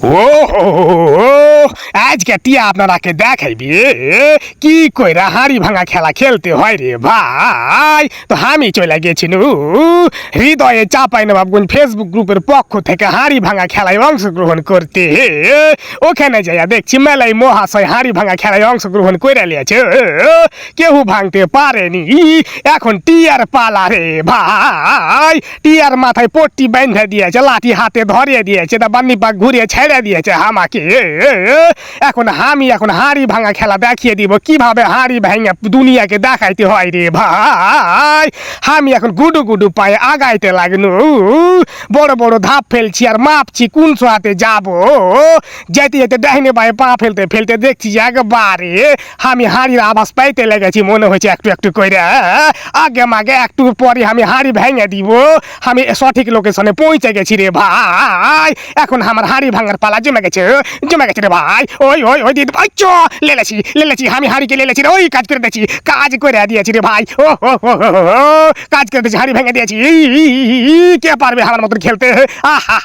ও আজকে টিয়া আপনারাকে দেখাইবি কি কইরা হাড়ি ভাঙা খেলা খেলতে হয় রে ভাই। তো আমি চলে গেছি হৃদয়ে চাপাই নবাবগঞ্জ ফেসবুক গ্রুপের পক্ষ থেকে হাড়ি ভাঙা খেলায় অংশগ্রহণ করতে। ওখানে যাইয়া দেখছি মেলাই মহাশয় হাড়ি ভাঙা খেলায় অংশগ্রহণ করে নিয়েছে, কেউ ভাঙতে পারেনি। এখন টিয়ার পালা রে ভাই। টিয়ার মাথায় পট্টি বেঁধে দিয়েছে, লাঠি হাতে ধরিয়ে দিয়েছে, তা বান্নি পাক ঘুরিয়ে ছেড়ে দিয়েছে আমাকে। এখন আমি হাড়ি ভাঙা খেলা দেখিয়ে দিব, কিভাবে হাড়ি ভাঙা দুনিয়াকে দেখাইতে হয় রে ভাই। আমি এখন গুডু গুডু পায়ে আগাইতে লাগনু, বড় বড় ধাপ ফেলছি আর মাপছি কোন সোহাতে যাব। যেতে যেতে ডাইনে পায়ে পা ফেলতে ফেলতে দেখছি একবারে আমি হাড়ির আওয়াজ পাইতে লেগেছি, মনে হয়েছে একটু একটু করে। আগে মাগে একটু পরে আমি হাড়ি ভেঙে দিব। আমি সঠিক লোকেশনে পৌঁছে গেছি রে ভাই। এখন আমার হাড়ি ভাঙার পালা জমে গেছে রে ভাই। ওই ওই ওই দিদি ভাই লেলেছি আমি হাড়িকে লেলেছি রে। ওই কাজ করে দিয়েছি, কাজ করে দিয়েছি রে ভাই। ও কাজ করে দিয়েছি, হাড়ি ভেঙে দিয়েছি। কে পারবে আমার মতন খেলতে? আহা